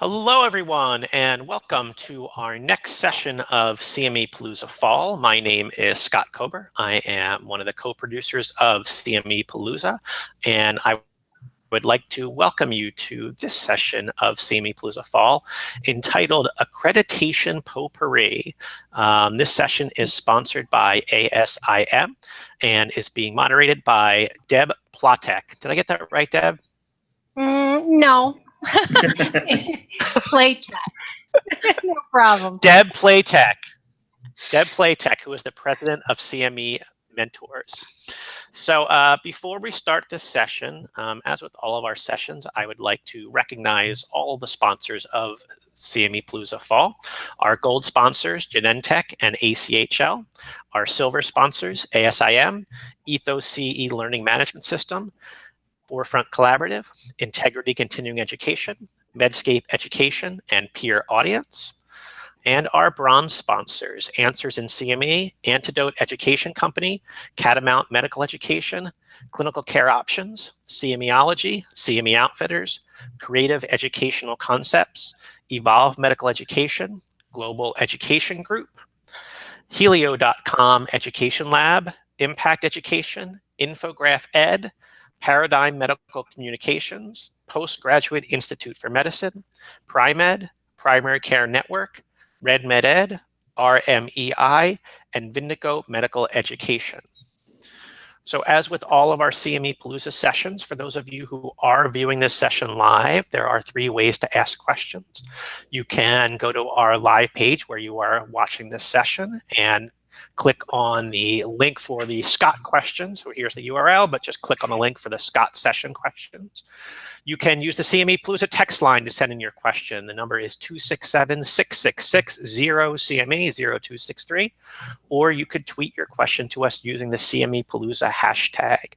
Hello, everyone, and welcome to our next session of CME Palooza Fall. My name is Scott Kober. I am one of the co-producers of CME Palooza, and I would like to welcome you to this session of CME Palooza Fall entitled Accreditation Potpourri. This session is sponsored by ASIM and is being moderated by Deb Plotek. Did I get that right, Deb? No. Playtech. No problem. Deb Playtech. Deb Playtech, who is the president of CME Mentors. So before we start this session, as with all of our sessions, I would like to recognize all of the sponsors of CME Palooza Fall. Our gold sponsors, Genentech and ACHL. Our silver sponsors, ASIM, Ethos CE Learning Management System, Forefront Collaborative, Integrity Continuing Education, Medscape Education, and Peer Audience. And our bronze sponsors, Answers in CME, Antidote Education Company, Catamount Medical Education, Clinical Care Options, CMEology, CME Outfitters, Creative Educational Concepts, Evolve Medical Education, Global Education Group, Helio.com Education Lab, Impact Education, Infograph Ed, Paradigm Medical Communications, Postgraduate Institute for Medicine, PriMed, Primary Care Network, RedMed Ed, RMEI, and Vindico Medical Education. So as with all of our CME Palooza sessions, for those of you who are viewing this session live, there are 3 ways to ask questions. You can go to our live page where you are watching this session and click on the link for the Scott questions. So here's the URL, but just click on the link for the Scott session questions. You can use the CME Palooza text line to send in your question. The number is 267-666-0CME0263, or you could tweet your question to us using the CME Palooza hashtag.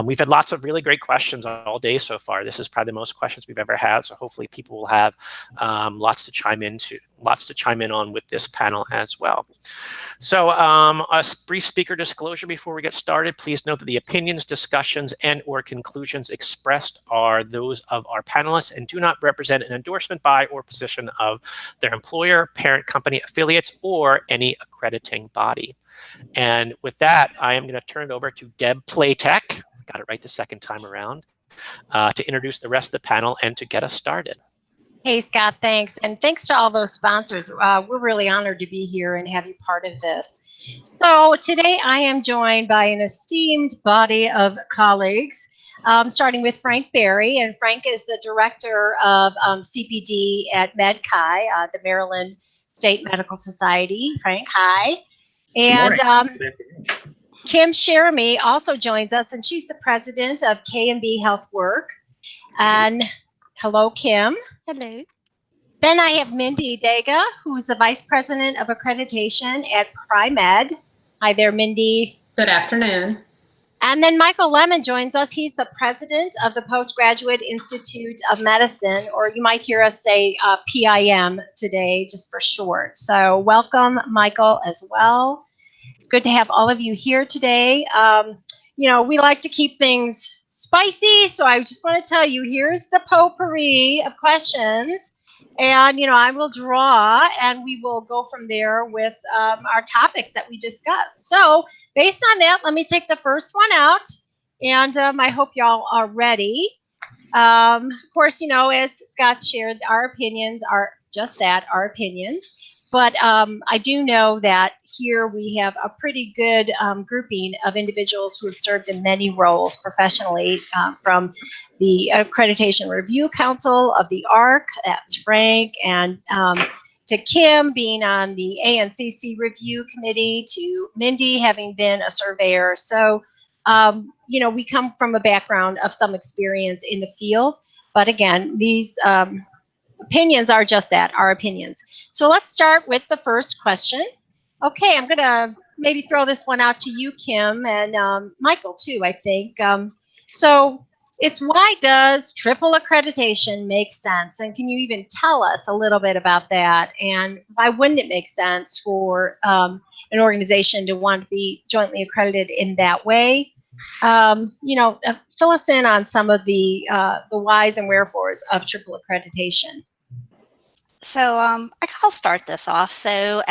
We've had lots of really great questions all day so far. This is probably the most questions we've ever had, so hopefully people will have lots to chime in on with this panel as well. So a brief speaker disclosure before we get started. Please note that the opinions, discussions, and or conclusions expressed are those of our panelists and do not represent an endorsement by or position of their employer, parent company, affiliates, or any accrediting body. And with that, I am going to turn it over to Deb Playtech, got it right the second time around, to introduce the rest of the panel and to get us started. Hey, Scott, thanks. And thanks to all those sponsors. We're really honored to be here and have you part of this. So today I am joined by an esteemed body of colleagues, starting with Frank Berry. And Frank is the director of CPD at MedChi, the Maryland State Medical Society. Frank, hi. And Kim Sheremy also joins us, and she's the president of K&B Health Work. And hello, Kim. Hello. Then I have Mindy Dega, who is the Vice President of Accreditation at PriMed. Hi there, Mindy. Good afternoon. And then Michael Lemon joins us. He's the President of the Postgraduate Institute of Medicine, or you might hear us say PIM today, just for short. So welcome, Michael, as well. It's good to have all of you here today. You know, we like to keep things spicy, so I just want to tell you, here's the potpourri of questions, and I will draw and we will go from there with our topics that we discuss. So based on that, let me take the first one out, and I hope y'all are ready. Of course, as Scott shared, our opinions are just that, our opinions. But I do know that here we have a pretty good grouping of individuals who have served in many roles professionally, from the Accreditation Review Council of the ARC, that's Frank, and to Kim being on the ANCC Review Committee, to Mindy having been a surveyor. So, we come from a background of some experience in the field. But again, these opinions are just that, our opinions. So let's start with the first question. Okay, I'm going to maybe throw this one out to you, Kim, and Michael too, I think. So it's, why does triple accreditation make sense? And can you even tell us a little bit about that? And why wouldn't it make sense for an organization to want to be jointly accredited in that way? Fill us in on some of the whys and wherefores of triple accreditation. So I'll start this off. So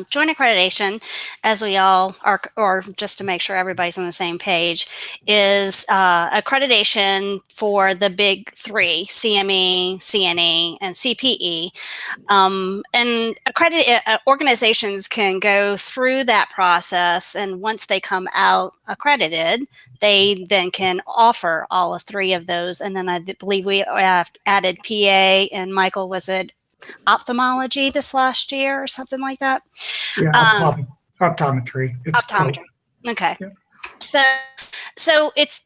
joint accreditation, as we all are, or just to make sure everybody's on the same page, is accreditation for the big three: CME, CNE, and CPE. And accredited organizations can go through that process, and once they come out accredited, they then can offer all three of those. And then I believe we have added PA, and Michael, was it ophthalmology this last year or something like that? Yeah, optometry. It's optometry. Okay. Yeah. So it's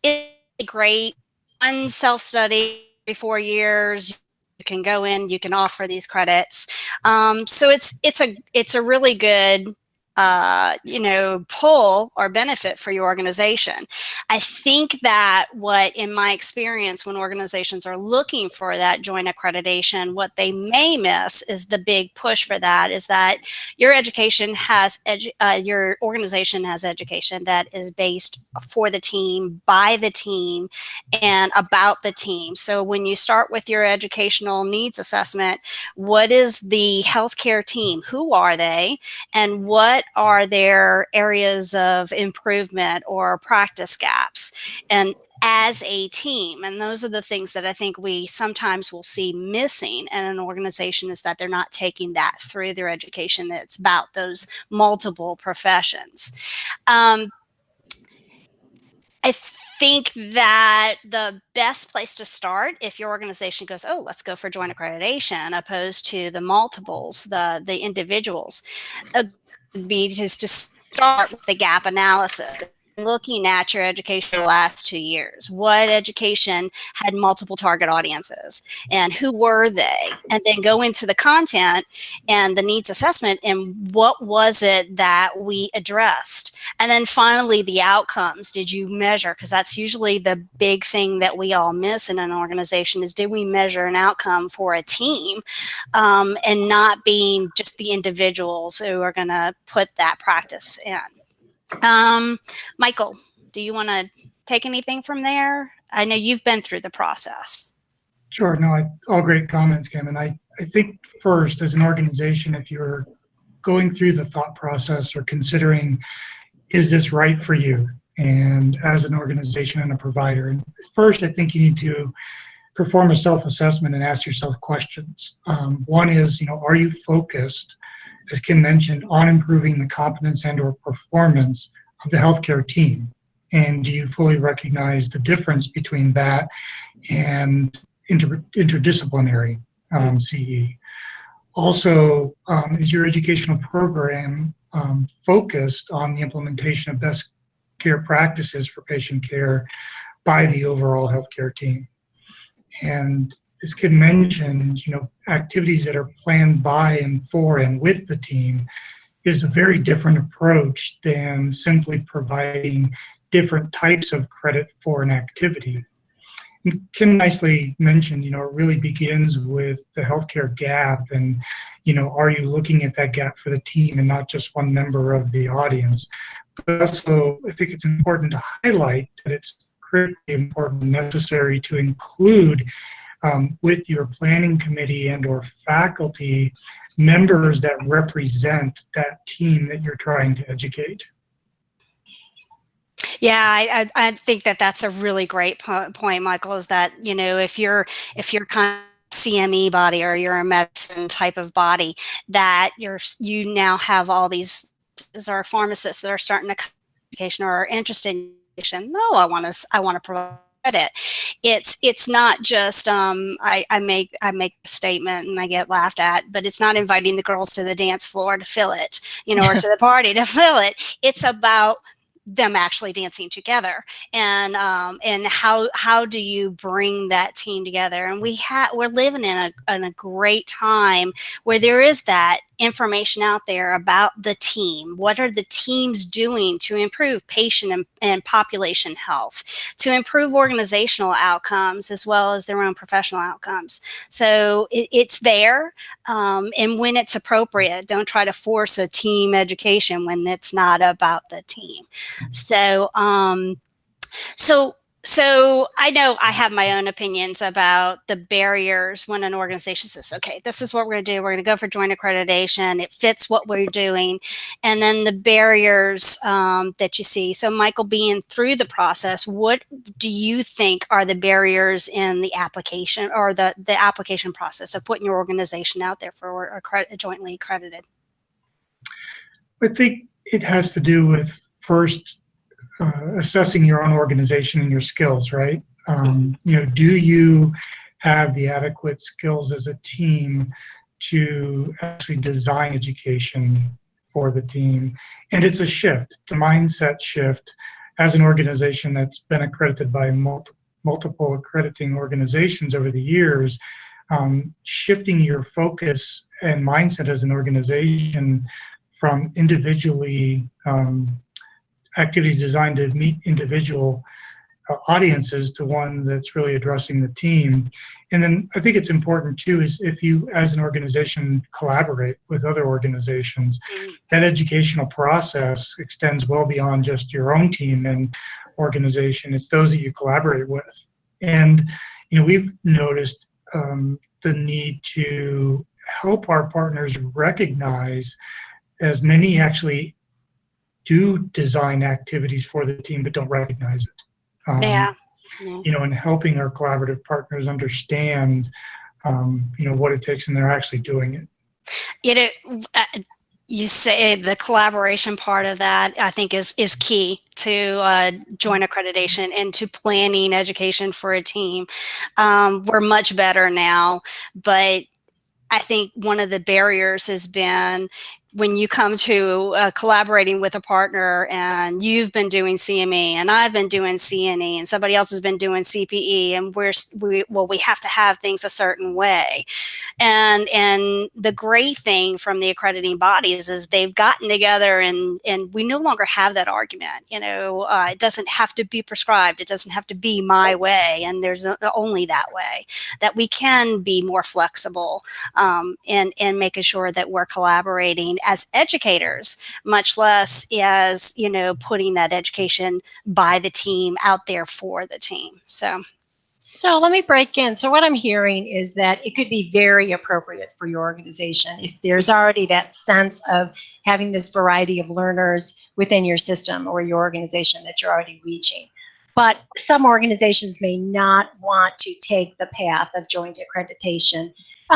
great. One self-study every 4 years. You can go in, you can offer these credits. So it's a really good pull or benefit for your organization. I think that what, in my experience, when organizations are looking for that joint accreditation, what they may miss is the big push for that is that your education has your organization has education that is based for the team, by the team, and about the team. So when you start with your educational needs assessment, what is the healthcare team? Who are they? And what are their areas of improvement or practice gaps? And as a team, and those are the things that I think we sometimes will see missing in an organization, is that they're not taking that through their education. That's about those multiple professions. I think that the best place to start, if your organization goes, oh, let's go for joint accreditation, opposed to the multiples, the individuals, would be just to start with the gap analysis, looking at your education the last 2 years. What education had multiple target audiences and who were they? And then go into the content and the needs assessment and what was it that we addressed? And then finally, the outcomes. Did you measure? Because that's usually the big thing that we all miss in an organization is, did we measure an outcome for a team and not being just the individuals who are going to put that practice in? Michael, do you want to take anything from there? I know you've been through the process. Sure. No, all great comments, Kim. And I think first, as an organization, if you're going through the thought process or considering, is this right for you? And as an organization and a provider, and first, I think you need to perform a self-assessment and ask yourself questions. One is, are you focused, as Kim mentioned, on improving the competence and or performance of the healthcare team? And do you fully recognize the difference between that and interdisciplinary CE? Also, is your educational program focused on the implementation of best care practices for patient care by the overall healthcare team? And as Kim mentioned, activities that are planned by and for and with the team is a very different approach than simply providing different types of credit for an activity. And Kim nicely mentioned, it really begins with the healthcare gap and, are you looking at that gap for the team and not just one member of the audience? But also, I think it's important to highlight that it's critically important and necessary to include with your planning committee and or faculty members that represent that team that you're trying to educate. Yeah, I think that that's a really great point, Michael, is that, if you're kind of CME body or you're a medicine type of body, that you now have all these are pharmacists that are starting to education or are interested in education. No, I want to provide credit. It's not just I make a statement and I get laughed at, but it's not inviting the girls to the dance floor to fill it, or to the party to fill it. It's about them actually dancing together, and how do you bring that team together? And we're living in a great time where there is that information out there about the team. What are the teams doing to improve patient and population health, to improve organizational outcomes as well as their own professional outcomes? So it's there, and when it's appropriate, don't try to force a team education when it's not about the team. So So I know I have my own opinions about the barriers when an organization says, okay, this is what we're going to do. We're going to go for joint accreditation. It fits what we're doing. And then the barriers that you see. So Michael, being through the process, what do you think are the barriers in the application or the application process of putting your organization out there for jointly accredited? I think it has to do with first assessing your own organization and your skills, right? Do you have the adequate skills as a team to actually design education for the team? And it's a shift, it's a mindset shift. As an organization that's been accredited by multiple accrediting organizations over the years, shifting your focus and mindset as an organization from individually activities designed to meet individual audiences to one that's really addressing the team. And then I think it's important too is if you as an organization collaborate with other organizations, that educational process extends well beyond just your own team and organization. It's those that you collaborate with. And we've noticed the need to help our partners recognize, as many actually do design activities for the team but don't recognize it. Yeah. And helping our collaborative partners understand, what it takes, and they're actually doing it. You say the collaboration part of that, I think, is key to joint accreditation and to planning education for a team. We're much better now, but I think one of the barriers has been when you come to collaborating with a partner and you've been doing CME and I've been doing CNE and somebody else has been doing CPE, and we have to have things a certain way. And the great thing from the accrediting bodies is they've gotten together and we no longer have that argument. It doesn't have to be prescribed. It doesn't have to be my way. And there's only that way that we can be more flexible in making sure that we're collaborating as educators, much less as, putting that education by the team out there for the team. So let me break in. So what I'm hearing is that it could be very appropriate for your organization if there's already that sense of having this variety of learners within your system or your organization that you're already reaching. But some organizations may not want to take the path of joint accreditation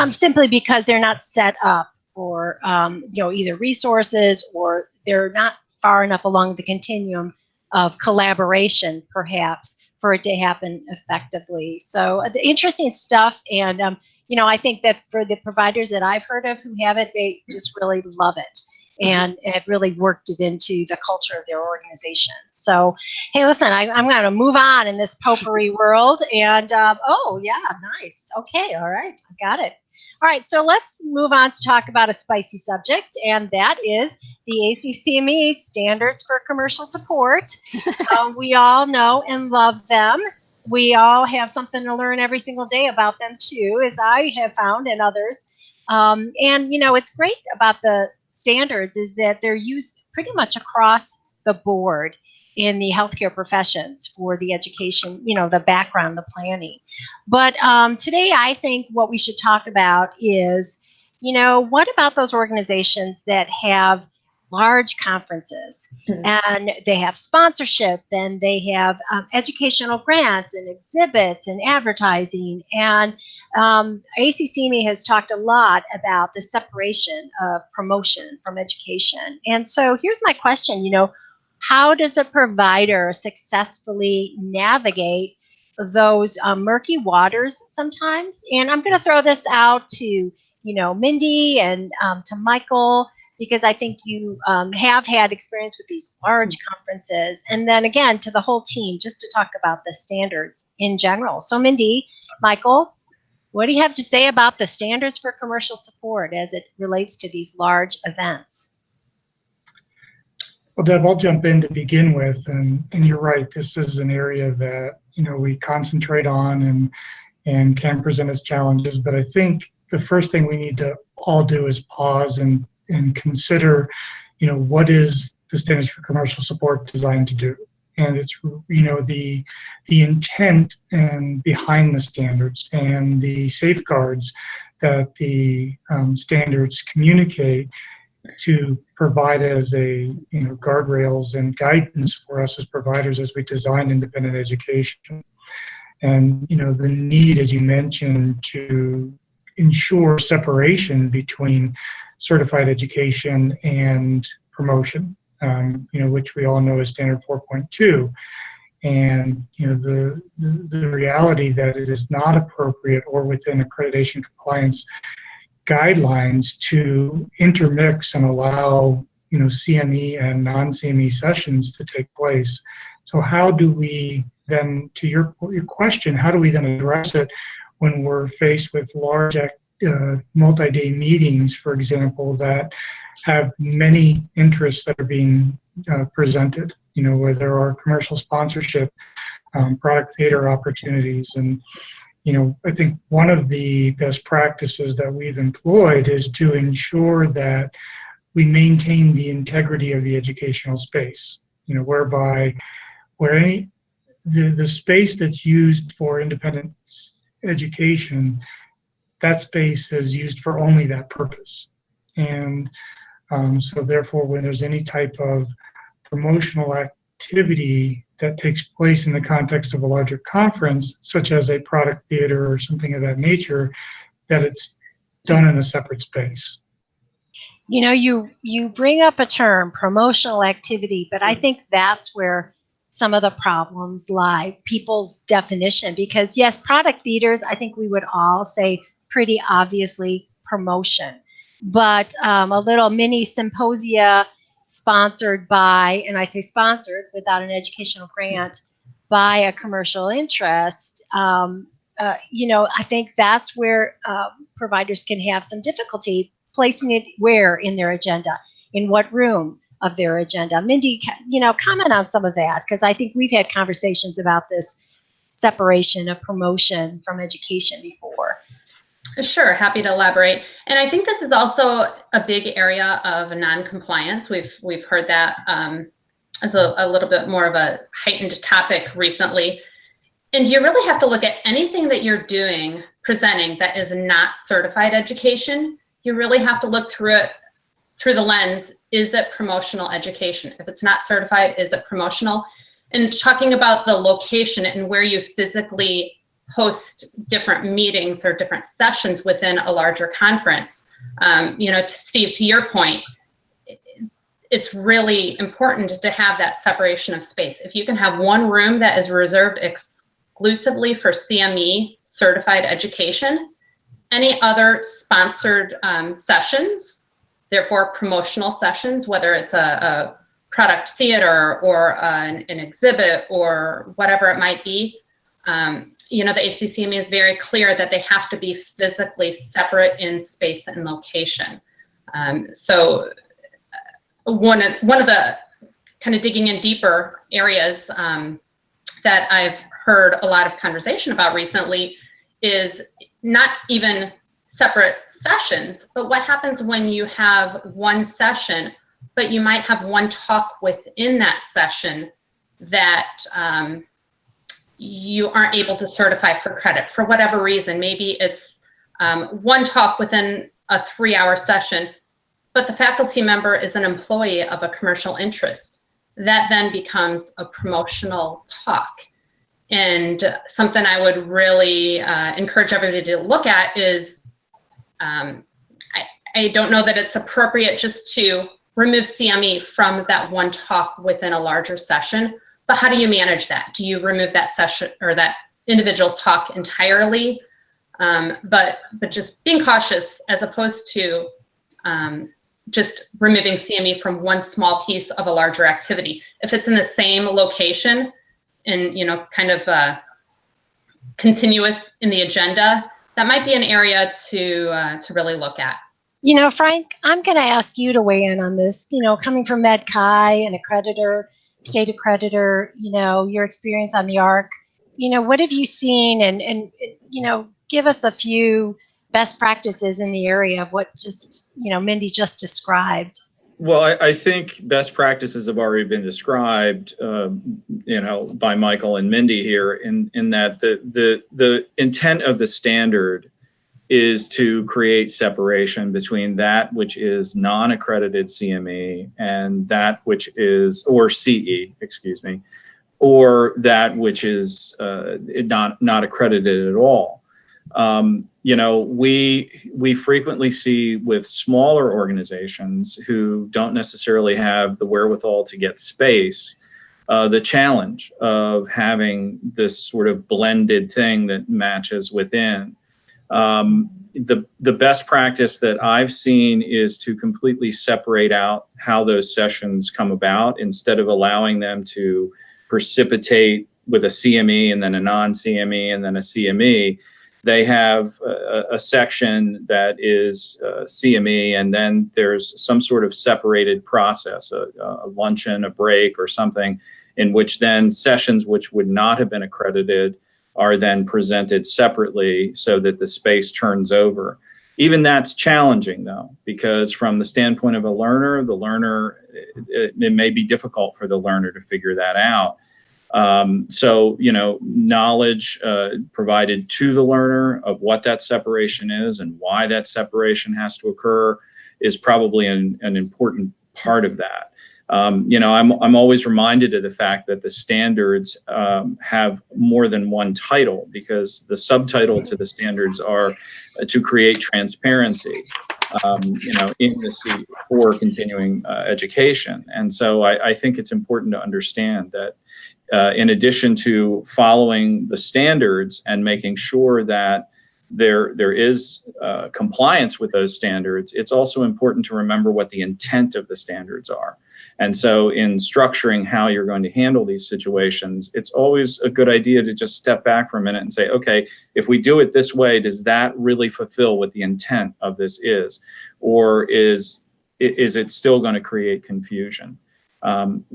simply because they're not set up for either resources, or they're not far enough along the continuum of collaboration, perhaps, for it to happen effectively. So the interesting stuff, and I think that for the providers that I've heard of who have it, they just really love it and have really worked it into the culture of their organization. So, hey, listen, I'm going to move on in this potpourri world, and oh yeah, nice. Okay, all right, I got it. All right, so let's move on to talk about a spicy subject, and that is the ACCME standards for commercial support. We all know and love them. We all have something to learn every single day about them too, as I have found, and others. And it's great about the standards is that they're used pretty much across the board in the healthcare professions for the education, the background, the planning. But today I think what we should talk about is, what about those organizations that have large conferences and they have sponsorship and they have educational grants and exhibits and advertising, and ACCME has talked a lot about the separation of promotion from education. And so here's my question, how does a provider successfully navigate those murky waters sometimes? And I'm going to throw this out to, Mindy and to Michael, because I think you have had experience with these large conferences. And then again, to the whole team, just to talk about the standards in general. So Mindy, Michael, what do you have to say about the standards for commercial support as it relates to these large events? Well, Deb, I'll jump in to begin with, and you're right. This is an area that we concentrate on and can present as challenges. But I think the first thing we need to all do is pause and consider, what is the standards for commercial support designed to do? and it's, you know, the intent and behind the standards and the safeguards that the standards communicate to provide as a, you know, guardrails and guidance for us as providers as we design independent education. And, you know, the need, as you mentioned, to ensure separation between certified education and promotion, you know, which we all know is standard 4.2. And, you know, the reality that it is not appropriate or within accreditation compliance guidelines to intermix and allow, you know, CME and non-CME sessions to take place. So how do we then, to your question, how do we then address it when we're faced with large multi-day meetings, for example, that have many interests that are being presented, you know, where there are commercial sponsorship, product theater opportunities. And, you know, I think one of the best practices that we've employed is to ensure that we maintain the integrity of the educational space, you know, whereby the space that's used for independent education, that space is used for only that purpose. And so therefore, when there's any type of promotional activity that takes place in the context of a larger conference, such as a product theater or something of that nature, that it's done in a separate space. You know, you bring up a term, promotional activity, but I think that's where some of the problems lie, people's definition. Because yes, product theaters, I think we would all say pretty obviously promotion. But a little mini symposia sponsored by, and I say sponsored without an educational grant, by a commercial interest, you know, I think that's where providers can have some difficulty placing it where in their agenda, in what room of their agenda. Mindy, you know, comment on some of that, because I think we've had conversations about this separation of promotion from education before. Sure, happy to elaborate. And I think this is also a big area of non-compliance. We've heard that as a little bit more of a heightened topic recently. And you really have to look at anything that you're doing, presenting, that is not certified education. You really have to look through it through the lens, is it promotional education? If it's not certified, is it promotional? And talking about the location and where you physically host different meetings or different sessions within a larger conference. You know, Steve, to your point, it's really important to have that separation of space. If you can have one room that is reserved exclusively for CME certified education, any other sponsored sessions, therefore promotional sessions, whether it's a product theater or an exhibit or whatever it might be, you know, the ACCME is very clear that they have to be physically separate in space and location. So one of the kind of digging in deeper areas that I've heard a lot of conversation about recently is not even separate sessions, but what happens when you have one session, but you might have one talk within that session that you aren't able to certify for credit for whatever reason. Maybe it's one talk within a 3-hour session, but the faculty member is an employee of a commercial interest. That then becomes a promotional talk. And something I would really encourage everybody to look at is, I don't know that it's appropriate just to remove CME from that one talk within a larger session. But how do you manage that? Do you remove that session or that individual talk entirely? But just being cautious as opposed to just removing CME from one small piece of a larger activity. If it's in the same location and, you know, kind of continuous in the agenda, that might be an area to really look at. You know, Frank, I'm going to ask you to weigh in on this. You know, coming from MedChi, an accreditor, state accreditor, you know, your experience on the ARC, you know, what have you seen, and you know, give us a few best practices in the area of what just, you know, Mindy just described. Well, I think best practices have already been described, by Michael and Mindy here, in that the intent of the standard is to create separation between that which is non-accredited CME and that which is, or CE, excuse me, or that which is not accredited at all. We frequently see with smaller organizations who don't necessarily have the wherewithal to get space, the challenge of having this sort of blended thing that matches within. The best practice that I've seen is to completely separate out how those sessions come about instead of allowing them to precipitate with a CME and then a non-CME and then a CME. They have a section that is CME, and then there's some sort of separated process, a luncheon, a break, or something, in which then sessions which would not have been accredited are then presented separately so that the space turns over. Even that's challenging, though, because from the standpoint of a learner, it may be difficult for the learner to figure that out. Knowledge provided to the learner of what that separation is and why that separation has to occur is probably an important part of that. I'm always reminded of the fact that the standards have more than one title, because the subtitle to the standards are to create transparency, in the C for continuing education. And so I think it's important to understand that in addition to following the standards and making sure that there is compliance with those standards, it's also important to remember what the intent of the standards are. And so in structuring how you're going to handle these situations, it's always a good idea to just step back for a minute and say, okay, if we do it this way, does that really fulfill what the intent of this is? Or is it still going to create confusion?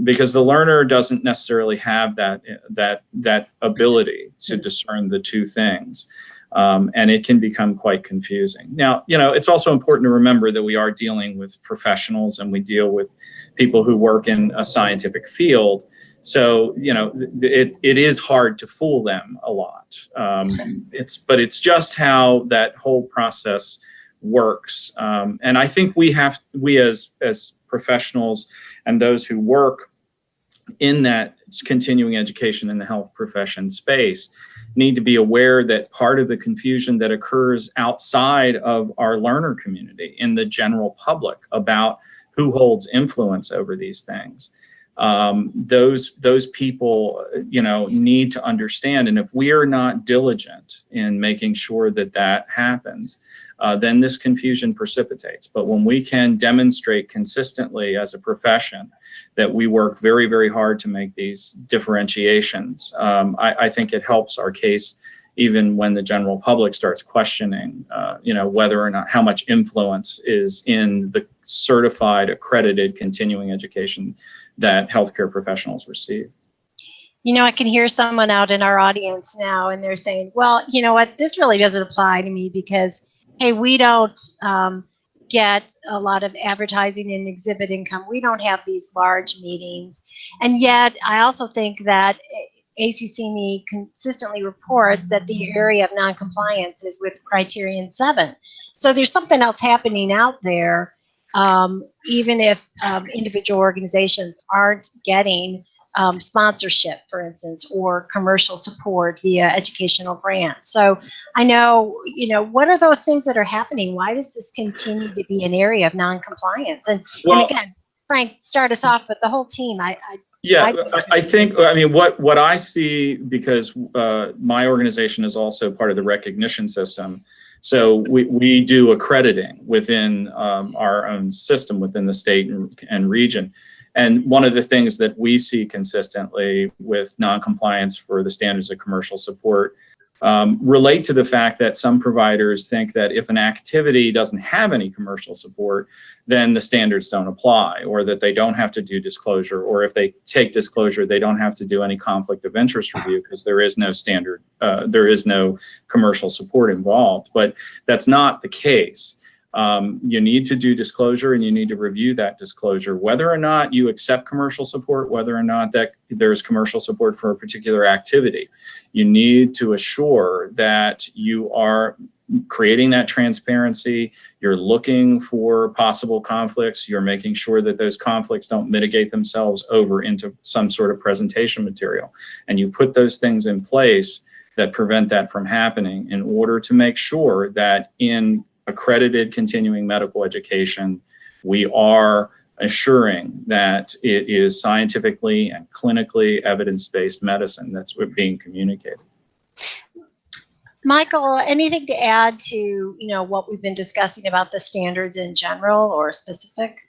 Because the learner doesn't necessarily have that ability to discern the two things. And it can become quite confusing. Now, it's also important to remember that we are dealing with professionals and we deal with people who work in a scientific field. So, it is hard to fool them a lot. But it's just how that whole process works. And I think we as professionals and those who work in that continuing education in the health profession space need to be aware that part of the confusion that occurs outside of our learner community in the general public about who holds influence over these things, those people, need to understand. And if we are not diligent in making sure that happens, then this confusion precipitates. But when we can demonstrate consistently as a profession that we work very, very hard to make these differentiations, I think it helps our case even when the general public starts questioning, whether or not how much influence is in the certified, accredited continuing education that healthcare professionals receive. I can hear someone out in our audience now, and they're saying, well, you know what, this really doesn't apply to me because, hey, we don't get a lot of advertising and exhibit income. We don't have these large meetings. And yet, I also think that ACCME consistently reports that the area of noncompliance is with criterion 7. So there's something else happening out there, even if individual organizations aren't getting sponsorship, for instance, or commercial support via educational grants. So I know, what are those things that are happening? Why does this continue to be an area of noncompliance? And again, Frank, start us off with the whole team. I think what I see, because my organization is also part of the recognition system. So we do accrediting within our own system within the state and region. And one of the things that we see consistently with noncompliance for the standards of commercial support relate to the fact that some providers think that if an activity doesn't have any commercial support, then the standards don't apply, or that they don't have to do disclosure, or if they take disclosure, they don't have to do any conflict of interest review because there is no standard, there is no commercial support involved. But that's not the case. You need to do disclosure, and you need to review that disclosure, whether or not you accept commercial support, whether or not that there's commercial support for a particular activity. You need to assure that you are creating that transparency. You're looking for possible conflicts. You're making sure that those conflicts don't mitigate themselves over into some sort of presentation material. And you put those things in place that prevent that from happening in order to make sure that in accredited continuing medical education, we are assuring that it is scientifically and clinically evidence-based medicine that's being communicated. Michael, anything to add to what we've been discussing about the standards in general or specific?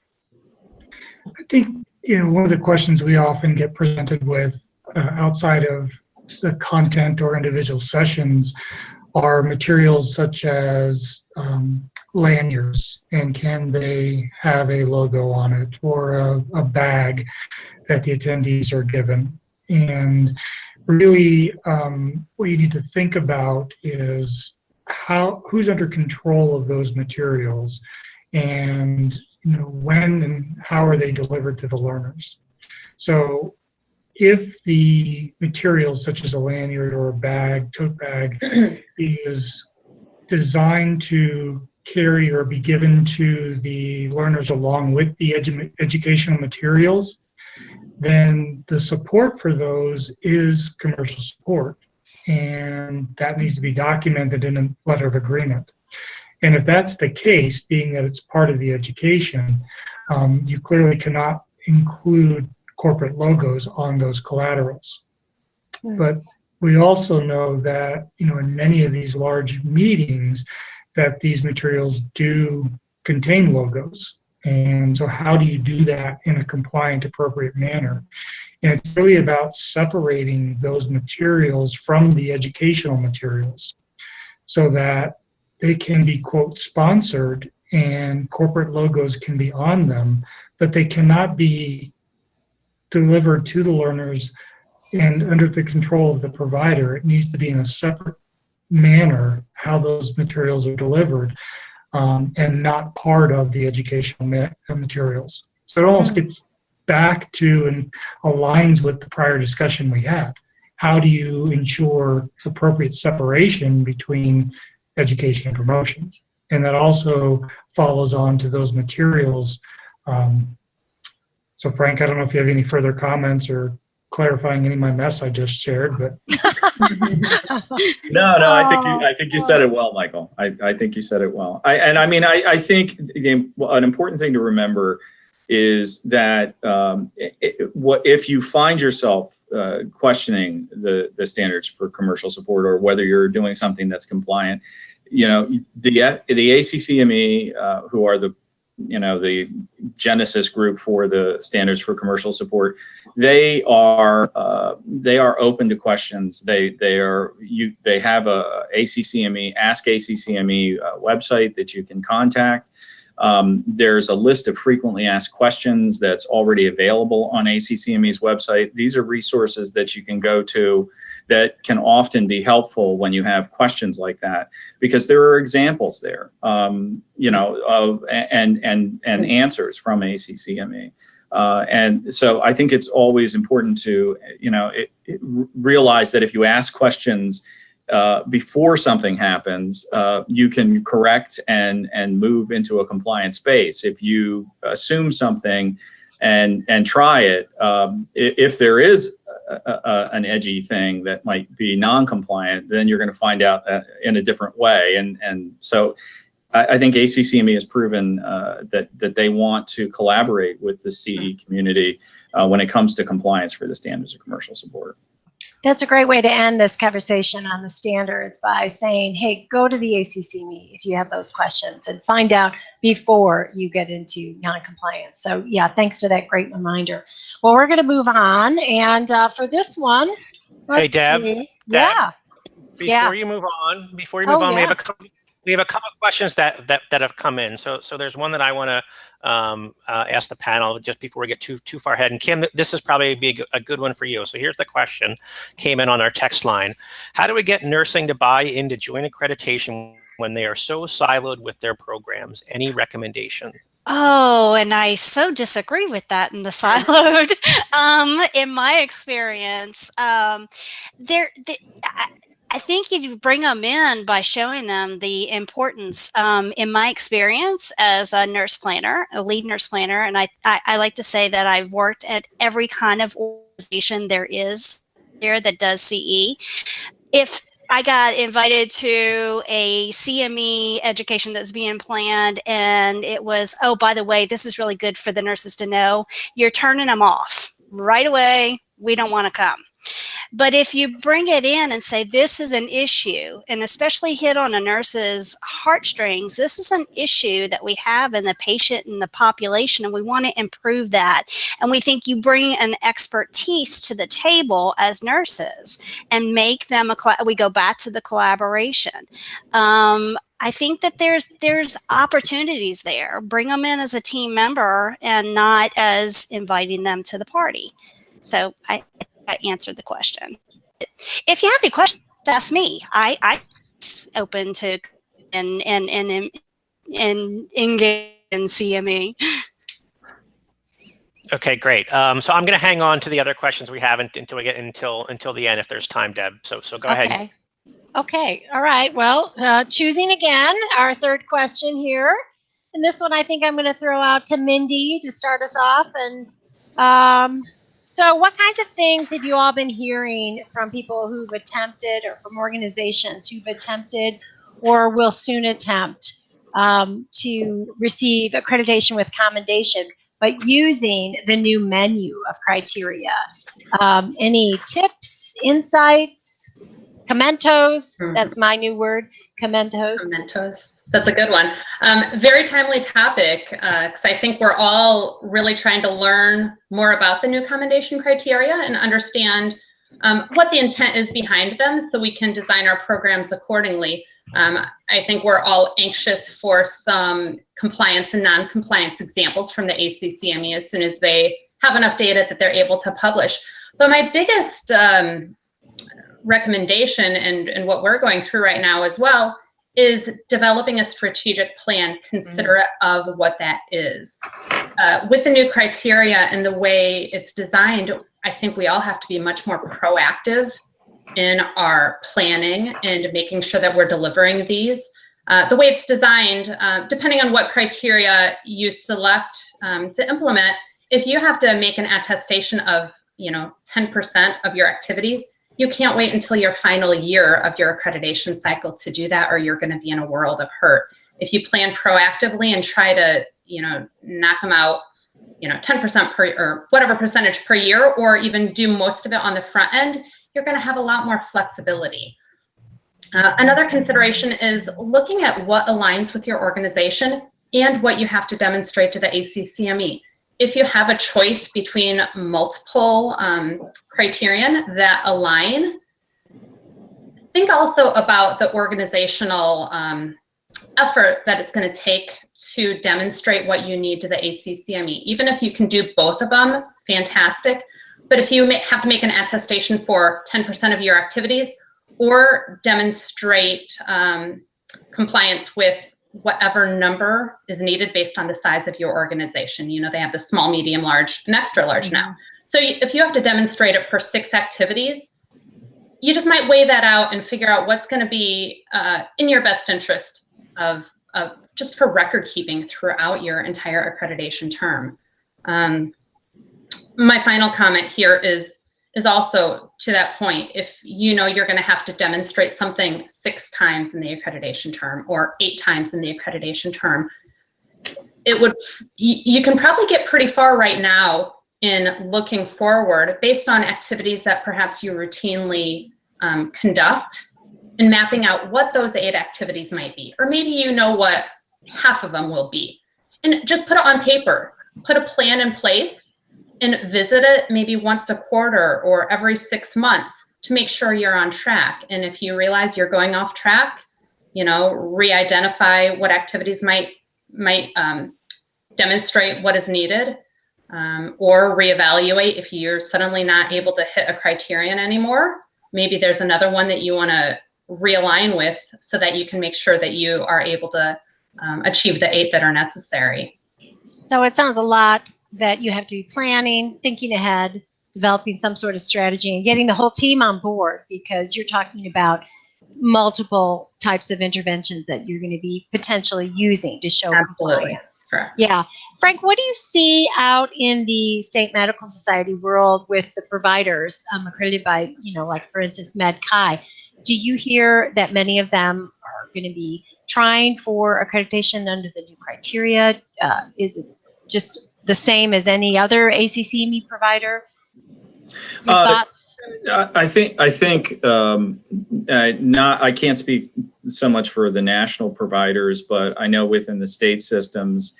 I think one of the questions we often get presented with outside of the content or individual sessions are materials such as lanyards, and can they have a logo on it, or a bag that the attendees are given. And really what you need to think about is who's under control of those materials, and when and how are they delivered to the learners. So if the materials such as a lanyard or a bag, tote bag, is designed to carry or be given to the learners along with the educational materials, then the support for those is commercial support, and that needs to be documented in a letter of agreement. And if that's the case, being that it's part of the education, you clearly cannot include corporate logos on those collaterals. But we also know that in many of these large meetings that these materials do contain logos. And so how do you do that in a compliant, appropriate manner? And it's really about separating those materials from the educational materials so that they can be, quote, sponsored and corporate logos can be on them, but they cannot be delivered to the learners and under the control of the provider. It needs to be in a separate manner how those materials are delivered, and not part of the educational materials. So it almost gets back to and aligns with the prior discussion we had. How do you ensure appropriate separation between education and promotion? And that also follows on to those materials. So Frank, I don't know if you have any further comments or clarifying any of my mess I just shared, but No, I think you said it well, Michael. I think you said it well. I think an important thing to remember is that if you find yourself questioning the standards for commercial support, or whether you're doing something that's compliant, the ACCME, who are the genesis group for the standards for commercial support, they are open to questions. They have a ACCME Ask ACCME website that you can contact. There's a list of frequently asked questions that's already available on ACCME's website. These are resources that you can go to that can often be helpful when you have questions like that, because there are examples there, and answers from ACCME. And so I think it's always important to, realize that if you ask questions before something happens, you can correct and move into a compliant space. If you assume something and try it, if there is an edgy thing that might be non-compliant, then you're going to find out in a different way. And so I think ACCME has proven that they want to collaborate with the CE community when it comes to compliance for the standards of commercial support. That's a great way to end this conversation on the standards, by saying, hey, go to the ACCME if you have those questions and find out before you get into non-compliance. So yeah, thanks for that great reminder. Well, we're going to move on. And for this one, hey, Deb. see. Deb, Yeah. Before you move on, Yeah. we have a couple of questions that have come in. So there's one that I want to ask the panel just before we get too far ahead. And Kim, this is probably be a good one for you. So here's the question, came in on our text line. How do we get nursing to buy into joint accreditation when they are so siloed with their programs? Any recommendations? Oh, and I so disagree with that in the siloed. In my experience, I think you bring them in by showing them the importance. In my experience as a nurse planner, a lead nurse planner, and I like to say that I've worked at every kind of organization there is there that does CE. If I got invited to a CME education that's being planned, and it was, oh, by the way, this is really good for the nurses to know, you're turning them off right away. We don't want to come. But if you bring it in and say, this is an issue, and especially hit on a nurse's heartstrings, this is an issue that we have in the patient and the population, and we want to improve that. And we think you bring an expertise to the table as nurses and make them we go back to the collaboration. I think that there's opportunities there. Bring them in as a team member and not as inviting them to the party. So I answered the question. If you have any questions, ask me. I'm open to and engage in CME. Okay, great. So I'm going to hang on to the other questions we have until we get until the end, if there's time, Deb. So go ahead. Okay. All right. Well, choosing again, our third question here, and this one I think I'm going to throw out to Mindy to start us off. And so what kinds of things have you all been hearing from people who've attempted, or from organizations who've attempted or will soon attempt to receive accreditation with commendation, but using the new menu of criteria? Any tips, insights, commentos? That's my new word, commentos. Commentos. That's a good one. Very timely topic, because I think we're all really trying to learn more about the new commendation criteria and understand what the intent is behind them, so we can design our programs accordingly. I think we're all anxious for some compliance and non-compliance examples from the ACCME as soon as they have enough data that they're able to publish. But my biggest recommendation, and what we're going through right now as well, is developing a strategic plan considerate of what that is. With the new criteria and the way it's designed, I think we all have to be much more proactive in our planning and making sure that we're delivering these. The way it's designed, depending on what criteria you select to implement, if you have to make an attestation of 10% of your activities, you can't wait until your final year of your accreditation cycle to do that, or you're going to be in a world of hurt. If you plan proactively and try to, knock them out, 10% per, or whatever percentage per year, or even do most of it on the front end, you're going to have a lot more flexibility. Another consideration is looking at what aligns with your organization and what you have to demonstrate to the ACCME. If you have a choice between multiple criterion that align, think also about the organizational effort that it's going to take to demonstrate what you need to the ACCME. Even if you can do both of them, fantastic. But if you have to make an attestation for 10% of your activities, or demonstrate compliance with whatever number is needed based on the size of your organization. They have the small, medium, large, and extra large now. So if you have to demonstrate it for 6 activities, you just might weigh that out and figure out what's going to be in your best interest of just for record keeping throughout your entire accreditation term. My final comment here is also to that point. If you're going to have to demonstrate something 6 times in the accreditation term, or 8 times in the accreditation term, you can probably get pretty far right now in looking forward based on activities that perhaps you routinely conduct, and mapping out what those 8 activities might be, or maybe what half of them will be, and just put it on paper. Put a plan in place and visit it maybe once a quarter or every 6 months to make sure you're on track. And if you realize you're going off track, re-identify what activities might demonstrate what is needed, or reevaluate if you're suddenly not able to hit a criterion anymore. Maybe there's another one that you want to realign with, so that you can make sure that you are able to achieve the 8 that are necessary. So it sounds a lot that you have to be planning, thinking ahead, developing some sort of strategy, and getting the whole team on board, because you're talking about multiple types of interventions that you're going to be potentially using to show compliance. Correct. Yeah. Frank, what do you see out in the state medical society world with the providers accredited by, like for instance, MedChi? Do you hear that many of them are going to be trying for accreditation under the new criteria? Is it just the same as any other ACCME provider? Your thoughts? I think I can't speak so much for the national providers, but I know within the state systems,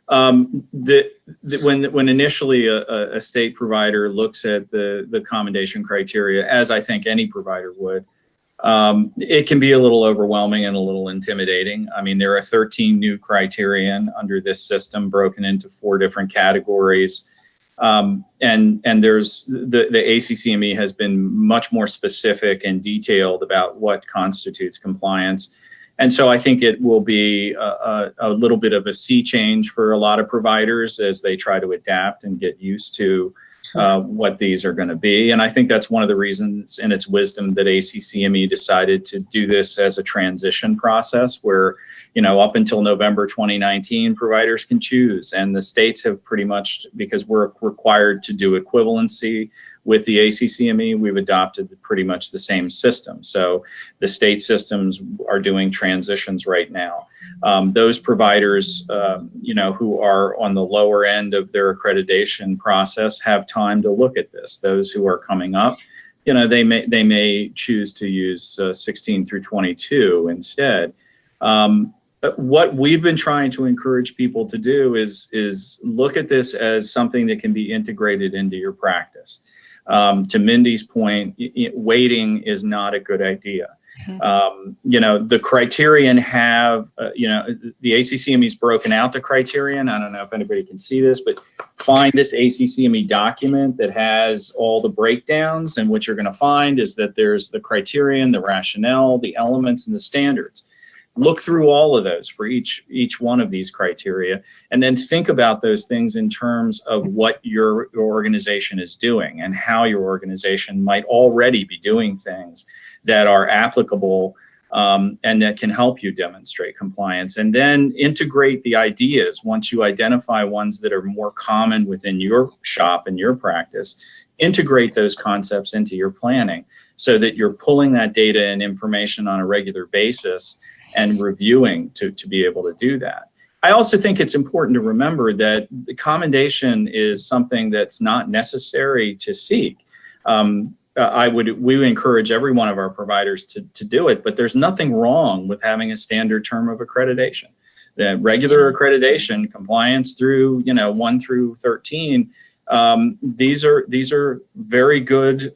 when initially a state provider looks at the commendation criteria, as I think any provider would, it can be a little overwhelming and a little intimidating. I mean, there are 13 new criterion under this system broken into 4 different categories. And there's the ACCME has been much more specific and detailed about what constitutes compliance. And so I think it will be a little bit of a sea change for a lot of providers as they try to adapt and get used to what these are going to be. And I think that's one of the reasons in its wisdom that ACCME decided to do this as a transition process where, up until November 2019, providers can choose. And the states have pretty much, because we're required to do equivalency with the ACCME, we've adopted pretty much the same system. So the state systems are doing transitions right now. Those providers, who are on the lower end of their accreditation process have time to look at this. Those who are coming up, they may choose to use 16 through 22 instead. What we've been trying to encourage people to do is look at this as something that can be integrated into your practice. To Mindy's point, waiting is not a good idea. The criterion have, the ACCME's broken out the criterion. I don't know if anybody can see this, but find this ACCME document that has all the breakdowns, and what you're going to find is that there's the criterion, the rationale, the elements, and the standards. Look through all of those for each one of these criteria, and then think about those things in terms of what your organization is doing and how your organization might already be doing things that are applicable and that can help you demonstrate compliance. And then integrate the ideas once you identify ones that are more common within your shop and your practice. Integrate those concepts into your planning so that you're pulling that data and information on a regular basis and reviewing to be able to do that. I also think it's important to remember that the commendation is something that's not necessary to seek. We would encourage every one of our providers to do it, but there's nothing wrong with having a standard term of accreditation. The regular accreditation, compliance through 1 through 13, these are very good.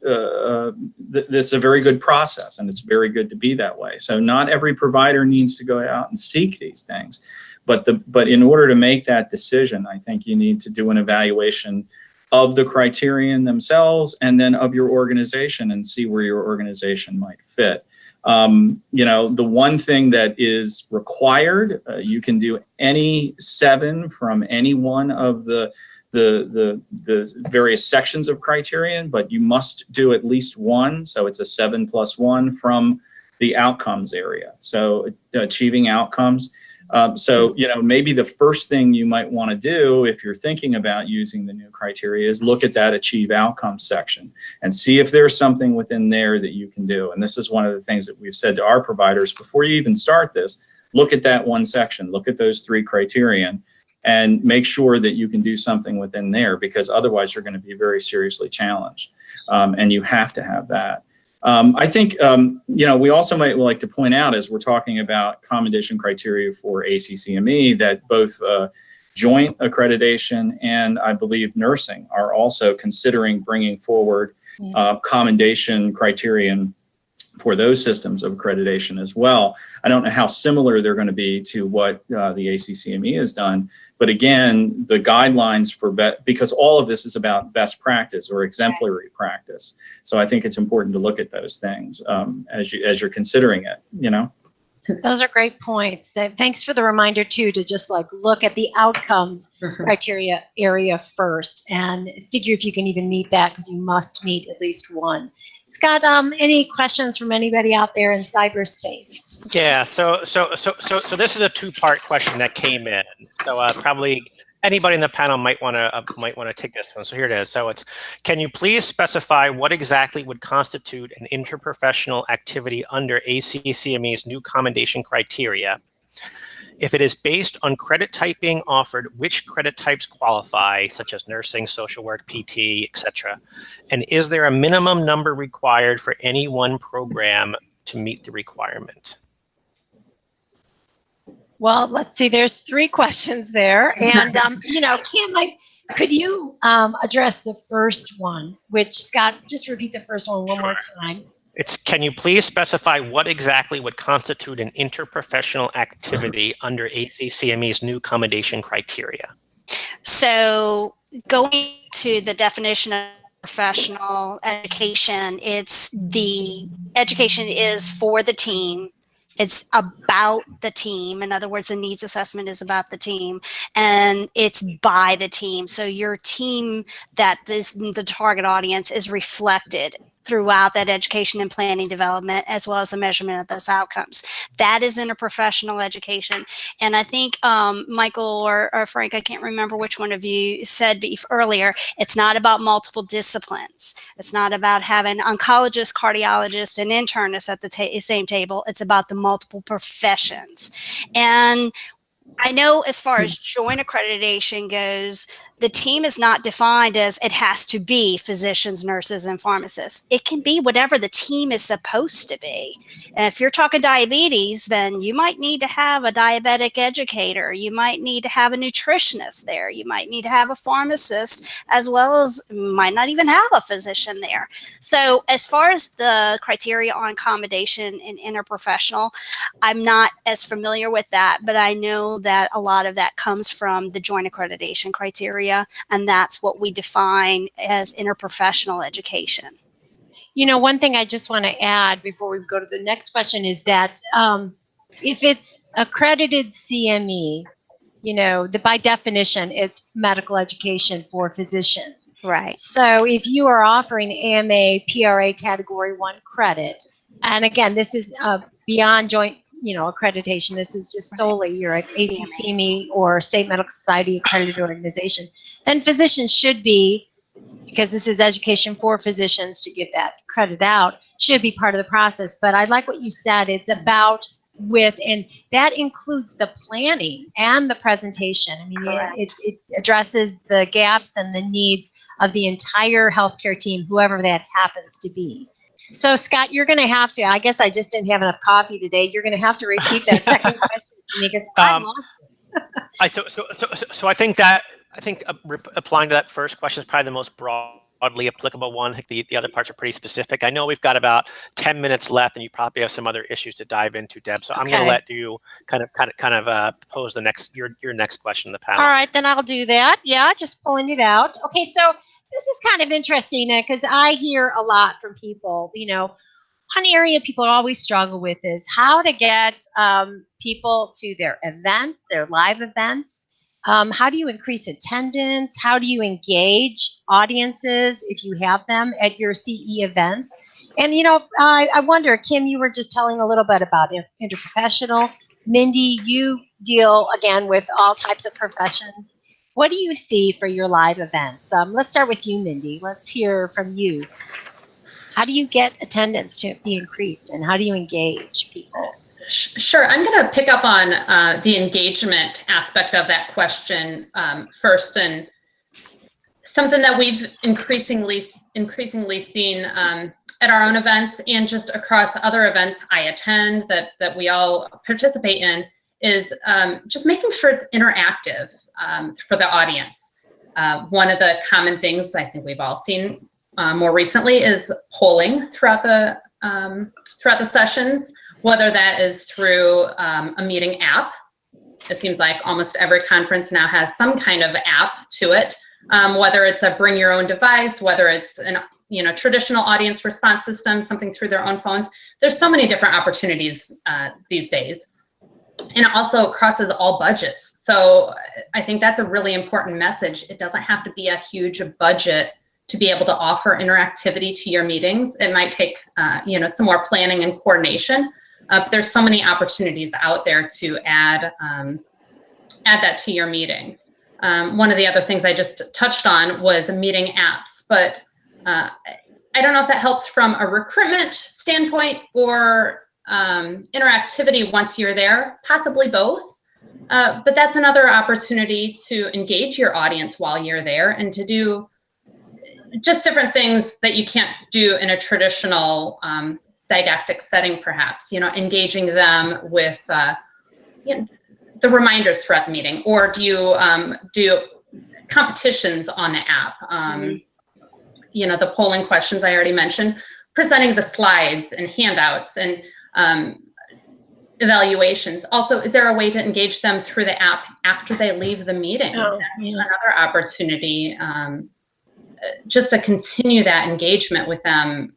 That's a very good process, and it's very good to be that way. So not every provider needs to go out and seek these things, but in order to make that decision, I think you need to do an evaluation of the criterion themselves and then of your organization and see where your organization might fit. The one thing that is required, you can do any 7 from any one of the various sections of criterion, but you must do at least 1. So it's a 7+1 from the outcomes area. So achieving outcomes. Maybe the first thing you might want to do if you're thinking about using the new criteria is look at that achieve outcomes section and see if there's something within there that you can do. And this is one of the things that we've said to our providers before you even start this. Look at that one section, look at those 3 criterion, and make sure that you can do something within there, because otherwise you're going to be very seriously challenged. And you have to have that. I think, we also might like to point out, as we're talking about commendation criteria for ACCME, that both joint accreditation and I believe nursing are also considering bringing forward commendation criterion for those systems of accreditation as well. I don't know how similar they're going to be to what the ACCME has done, but again, the guidelines for because all of this is about best practice or exemplary practice. So I think it's important to look at those things as you're considering it. You know. Those are great points. Thanks for the reminder too, to just like look at the outcomes criteria area first and figure if you can even meet that, because you must meet at least one. Scott, any questions from anybody out there in cyberspace? Yeah, so this is a two-part question that came in. So probably anybody in the panel might want to take this one. So here it is. So it's, can you please specify what exactly would constitute an interprofessional activity under ACCME's new commendation criteria? If it is based on credit typing offered, which credit types qualify, such as nursing, social work, PT, etc.? And is there a minimum number required for any one program to meet the requirement? Well, let's see, there's 3 questions there. And, you know, Kim, could you address the first one, which, Scott, just repeat the first one one more time. It's, can you please specify what exactly would constitute an interprofessional activity under ACCME's new commendation criteria? So going to the definition of professional education, it's the education is for the team. It's about the team. In other words, the needs assessment is about the team, and it's by the team. So your team, that is the target audience, is reflected throughout that education and planning development, as well as the measurement of those outcomes. That is interprofessional education. And I think Michael or Frank, I can't remember which one of you said earlier, it's not about multiple disciplines. It's not about having oncologists, cardiologists, and internists at the same table. It's about the multiple professions. And I know as far as joint accreditation goes, the team is not defined as it has to be physicians, nurses, and pharmacists. It can be whatever the team is supposed to be. And if you're talking diabetes, then you might need to have a diabetic educator. You might need to have a nutritionist there. You might need to have a pharmacist, as well as might not even have a physician there. So as far as the criteria on accommodation and interprofessional, I'm not as familiar with that, but I know that a lot of that comes from the joint accreditation criteria. And that's what we define as interprofessional education. You know, one thing I just want to add before we go to the next question is that if it's accredited CME, you know, by definition, it's medical education for physicians. Right. So if you are offering AMA PRA Category 1 credit, and again, this is beyond joint, you know, accreditation. This is just solely you're an ACCME or State Medical Society accredited organization. Then physicians should be, because this is education for physicians to give that credit out, should be part of the process. But I like what you said. It's about with, and that includes the planning and the presentation. I mean, it addresses the gaps and the needs of the entire healthcare team, whoever that happens to be. So, Scott, you're going to have to, I guess I just didn't have enough coffee today. You're going to have to repeat that second question to me because I lost it. So I think applying to that first question is probably the most broadly applicable one. I think the other parts are pretty specific. I know we've got about 10 minutes left, and you probably have some other issues to dive into, Deb. So I'm going to let you kind of pose the next your next question in the panel. All right, then I'll do that. Yeah, just pulling it out. Okay, so this is kind of interesting because I hear a lot from people. You know, one area people always struggle with is how to get people to their events, their live events. How do you increase attendance? How do you engage audiences if you have them at your CE events? And, you know, I wonder, Kim, you were just telling a little bit about interprofessional. Mindy, you deal, again, with all types of professions. What do you see for your live events? Let's start with you, Mindy. Let's hear from you. How do you get attendance to be increased, and how do you engage people? Sure. I'm going to pick up on the engagement aspect of that question first, and something that we've increasingly seen at our own events and just across other events I attend that we all participate in is just making sure it's interactive for the audience. One of the common things I think we've all seen more recently is polling throughout the throughout the sessions, whether that is through a meeting app. It seems like almost every conference now has some kind of app to it, whether it's a bring your own device, whether it's an traditional audience response system, something through their own phones. There's so many different opportunities these days. And it also crosses all budgets. So I think that's a really important message. It doesn't have to be a huge budget to be able to offer interactivity to your meetings. It might take some more planning and coordination. But there's so many opportunities out there to add that to your meeting. One of the other things I just touched on was meeting apps, but I don't know if that helps from a recruitment standpoint or interactivity once you're there, possibly both. But that's another opportunity to engage your audience while you're there and to do just different things that you can't do in a traditional didactic setting, perhaps, engaging them with the reminders throughout the meeting, or do you do competitions on the app? The polling questions I already mentioned, presenting the slides and handouts and evaluations. Also, is there a way to engage them through the app after they leave the meeting? Oh, That's another opportunity just to continue that engagement with them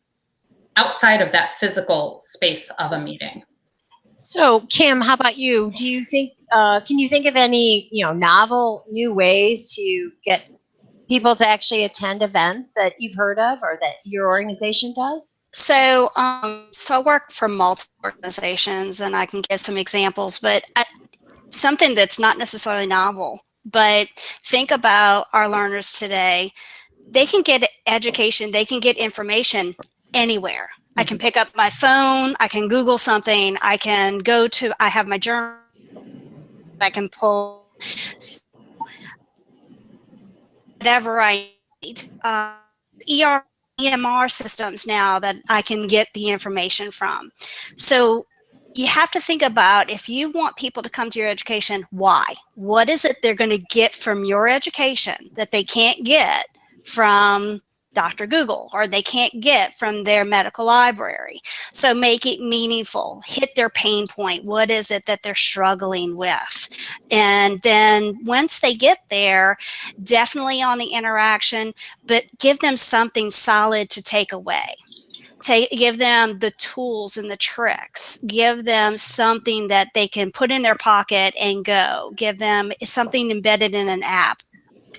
outside of that physical space of a meeting. So, Kim, how about you? Do you think, can you think of any, novel new ways to get people to actually attend events that you've heard of or that your organization does? So, so I work for multiple organizations, and I can give some examples, but something that's not necessarily novel, but think about our learners today. They can get education, they can get information anywhere. I can pick up my phone, I can Google something, I have my journal, I can pull whatever I need. EMR systems now that I can get the information from. So you have to think about, if you want people to come to your education, why? What is it they're going to get from your education that they can't get from Dr. Google, or they can't get from their medical library? So make it meaningful, hit their pain point. What is it that they're struggling with? And then once they get there, definitely on the interaction, but give them something solid to take away. Give them the tools and the tricks. Give them something that they can put in their pocket and go. Give them something embedded in an app.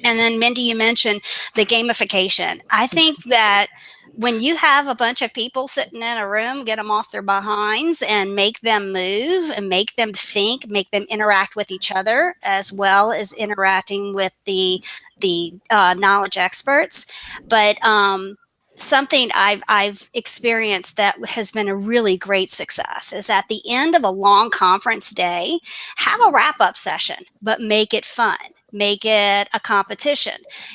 And then, Mindy, you mentioned the gamification. I think that when you have a bunch of people sitting in a room, get them off their behinds and make them move and make them think, make them interact with each other as well as interacting with the knowledge experts. But something I've experienced that has been a really great success is at the end of a long conference day, have a wrap-up session, but make it fun. Make it a competition.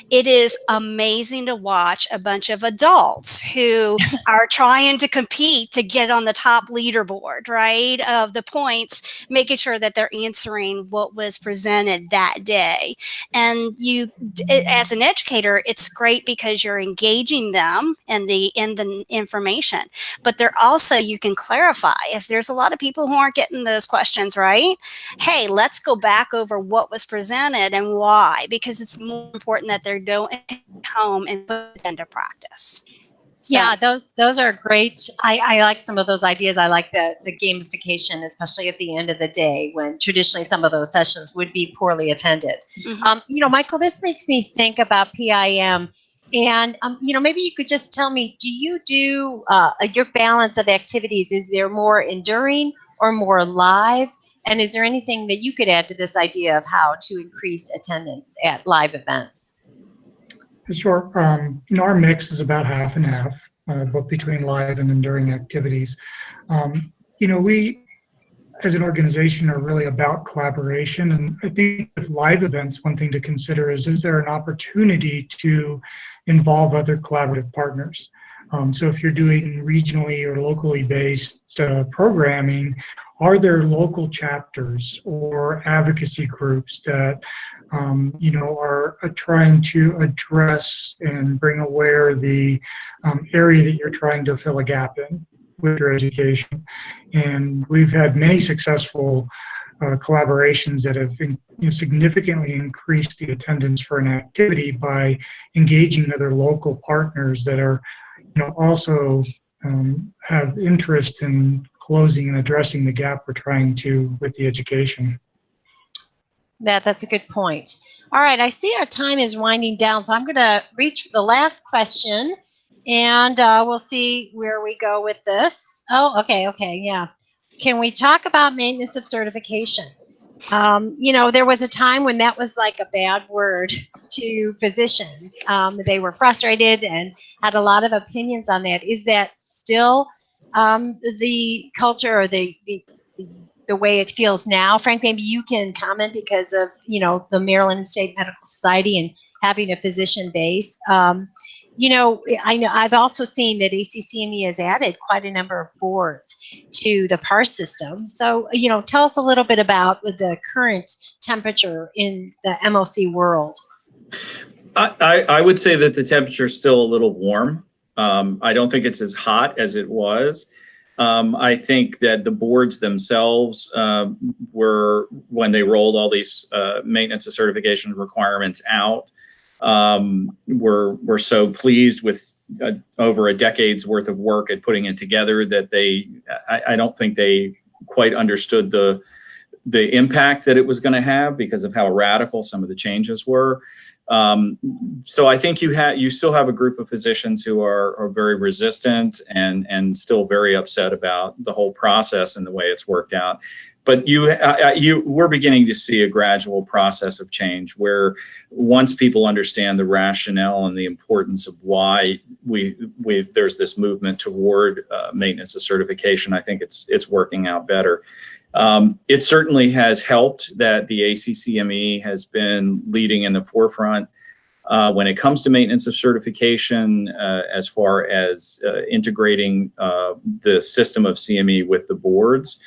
It is amazing to watch a bunch of adults who are trying to compete to get on the top leaderboard, right, of the points, making sure that they're answering what was presented that day. And as an educator, it's great because you're engaging them in the information, but they're also, you can clarify if there's a lot of people who aren't getting those questions right. Hey, let's go back over what was presented and why, because it's more important that they're doing it home and put it into practice. So. Yeah, those are great. I like some of those ideas. I like the gamification, especially at the end of the day when traditionally some of those sessions would be poorly attended. Mm-hmm. Michael, this makes me think about PIM. And, maybe you could just tell me, do you do your balance of activities? Is there more enduring or more live? And is there anything that you could add to this idea of how to increase attendance at live events? Sure. Our mix is about half and half, both between live and enduring activities. We, as an organization, are really about collaboration. And I think with live events, one thing to consider is there an opportunity to involve other collaborative partners? So if you're doing regionally or locally based programming, are there local chapters or advocacy groups that are trying to address and bring aware the area that you're trying to fill a gap in? with your education. And we've had many successful collaborations that have significantly increased the attendance for an activity by engaging other local partners that are also have interest in closing and addressing the gap we're trying to with the education. That's a good point. All right, I see our time is winding down, so I'm going to reach for the last question, and we'll see where we go with this. Oh, okay, yeah. Can we talk about maintenance of certification? There was a time when that was like a bad word to physicians. They were frustrated and had a lot of opinions on that. Is that still the culture or the way it feels now? Frank, maybe you can comment because of the Maryland State Medical Society and having a physician base. I know I've also seen that ACCME has added quite a number of boards to the PARS system. So, tell us a little bit about the current temperature in the MOC world. I would say that the temperature is still a little warm. I don't think it's as hot as it was. I think that the boards themselves were, when they rolled all these maintenance of certification requirements out, were so pleased with over a decade's worth of work at putting it together that I don't think they quite understood the impact that it was going to have because of how radical some of the changes were. So I think you still have a group of physicians who are very resistant and still very upset about the whole process and the way it's worked out. But we're beginning to see a gradual process of change where once people understand the rationale and the importance of why there's this movement toward maintenance of certification, I think it's working out better. It certainly has helped that the ACCME has been leading in the forefront when it comes to maintenance of certification, as far as integrating the system of CME with the boards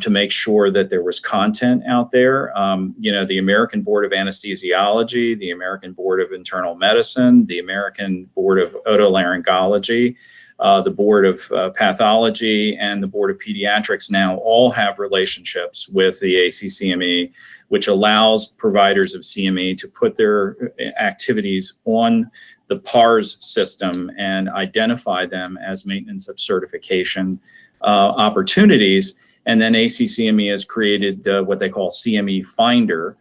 to make sure that there was content out there. The American Board of Anesthesiology, the American Board of Internal Medicine, the American Board of Otolaryngology, the Board of Pathology, and the Board of Pediatrics now all have relationships with the ACCME, which allows providers of CME to put their activities on the PARS system and identify them as maintenance of certification opportunities. And then ACCME has created what they call CME Finder,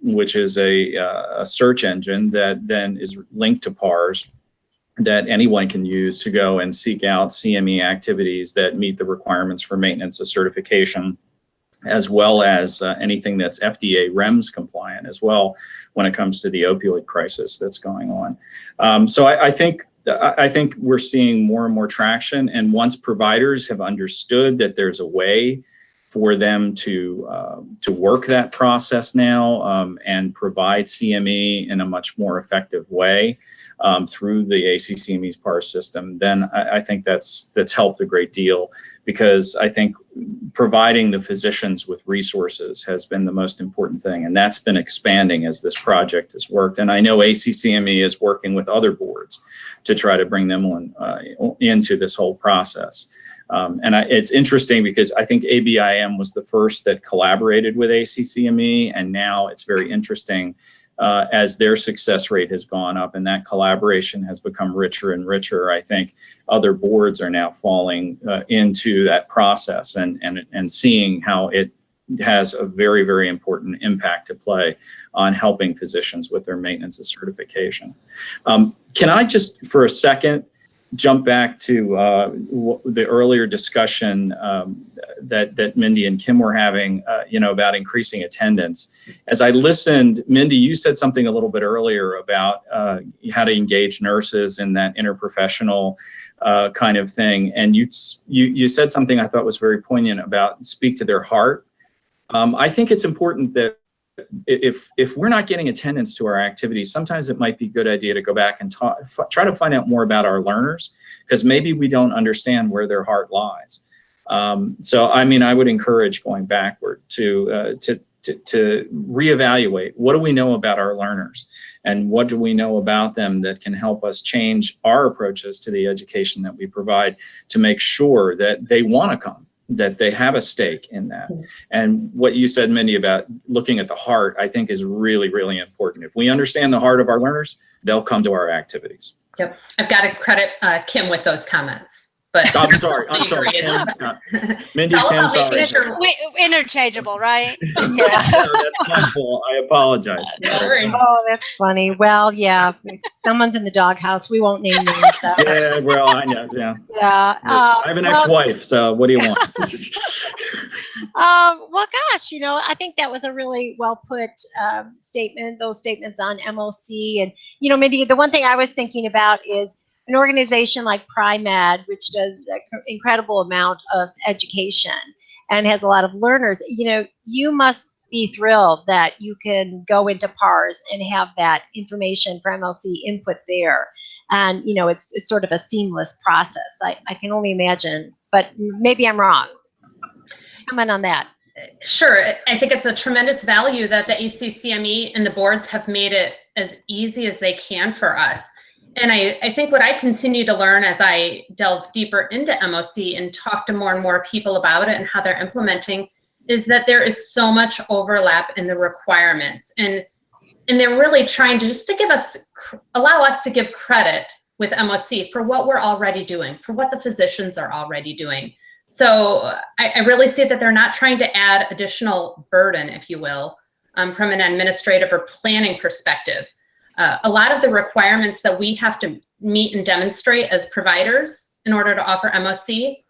which is a search engine that then is linked to PARS, that anyone can use to go and seek out CME activities that meet the requirements for maintenance of certification, as well as anything that's FDA REMS compliant as well when it comes to the opioid crisis that's going on. So I think we're seeing more and more traction, and once providers have understood that there's a way for them to work that process now and provide CME in a much more effective way through the ACCME's PARS system, then I think that's helped a great deal, because I think providing the physicians with resources has been the most important thing, and that's been expanding as this project has worked. And I know ACCME is working with other boards to try to bring them on into this whole process. It's interesting because I think ABIM was the first that collaborated with ACCME, and now it's very interesting as their success rate has gone up and that collaboration has become richer and richer. I think other boards are now falling into that process and seeing how it has a very, very important impact to play on helping physicians with their maintenance of certification. Can I just for a second jump back to the earlier discussion that Mindy and Kim were having, about increasing attendance. As I listened, Mindy, you said something a little bit earlier about how to engage nurses in that interprofessional kind of thing, and you said something I thought was very poignant about speak to their heart. I think it's important that if we're not getting attendance to our activities, sometimes it might be a good idea to go back and try to find out more about our learners, because maybe we don't understand where their heart lies. So, I mean, I would encourage going backward to to reevaluate what do we know about our learners and what do we know about them that can help us change our approaches to the education that we provide to make sure that they want to come, that they have a stake in that. And what you said, Mindy, about looking at the heart, I think is really, really important. If we understand the heart of our learners, they'll come to our activities. Yep, I've got to credit Kim with those comments. But I'm sorry. Kim, Mindy, Kim, sorry. Interchangeable, right? Yeah. That's my fault. I apologize. No worries. Oh, that's funny. Well, yeah, someone's in the doghouse. We won't name names. So. Yeah, well, I know. Yeah. Yeah. I have an ex-wife, so what do you want? Well, gosh, I think that was a really well put statement. Those statements on MOC, and Mindy, the one thing I was thinking about is an organization like PriMed, which does an incredible amount of education and has a lot of learners. You must be thrilled that you can go into PARS and have that information for MLC input there. And, it's sort of a seamless process. I can only imagine, but maybe I'm wrong. Comment on that. Sure. I think it's a tremendous value that the ACCME and the boards have made it as easy as they can for us. And I think what I continue to learn as I delve deeper into MOC and talk to more and more people about it and how they're implementing is that there is so much overlap in the requirements. And they're really trying to allow us to give credit with MOC for what we're already doing, for what the physicians are already doing. So I really see that they're not trying to add additional burden, if you will, from an administrative or planning perspective. A lot of the requirements that we have to meet and demonstrate as providers in order to offer MOC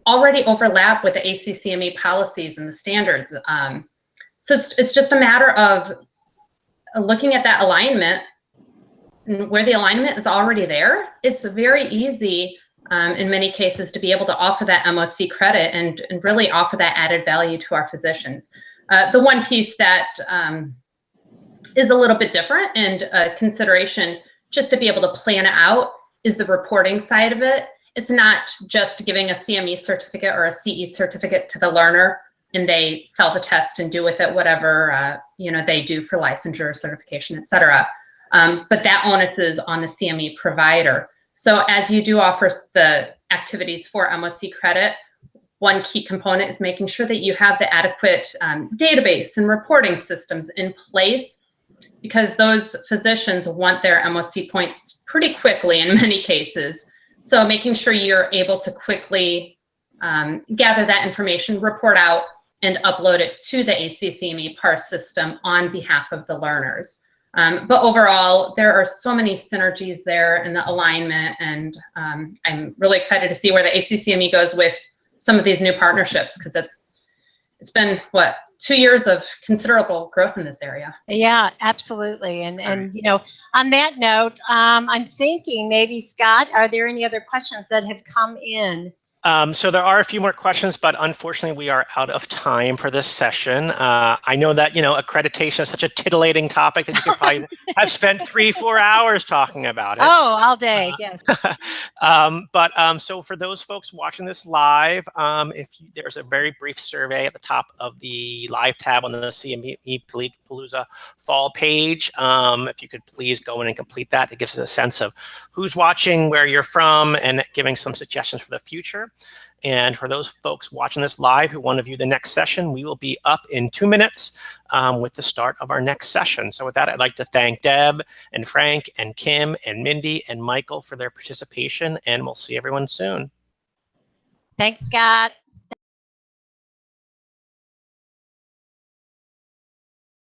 already overlap with the ACCME policies and the standards. So it's just a matter of looking at that alignment, and where the alignment is already there. It's very easy in many cases to be able to offer that MOC credit and really offer that added value to our physicians. The one piece that is a little bit different and consideration just to be able to plan it out is the reporting side of it. It's not just giving a CME certificate or a CE certificate to the learner and they self-attest and do with it whatever they do for licensure, certification, et cetera. But that onus is on the CME provider. So as you do offer the activities for MOC credit, one key component is making sure that you have the adequate database and reporting systems in place, because those physicians want their MOC points pretty quickly in many cases. So making sure you're able to quickly gather that information, report out, and upload it to the ACCME PARS system on behalf of the learners. But overall, there are so many synergies there in the alignment, and I'm really excited to see where the ACCME goes with some of these new partnerships, because it's been, 2 years of considerable growth in this area. Yeah, absolutely. And on that note, I'm thinking maybe, Scott, are there any other questions that have come in? So there are a few more questions, but unfortunately we are out of time for this session. I know that, accreditation is such a titillating topic that you could probably have spent 3-4 hours talking about it. Oh, all day, yes. So for those folks watching this live, there's a very brief survey at the top of the live tab on the CME Palooza fall page. If you could please go in and complete that, it gives us a sense of who's watching, where you're from, and giving some suggestions for the future. And for those folks watching this live who want to view the next session, we will be up in 2 minutes with the start of our next session. So with that, I'd like to thank Deb and Frank and Kim and Mindy and Michael for their participation, and we'll see everyone soon. Thanks, Scott.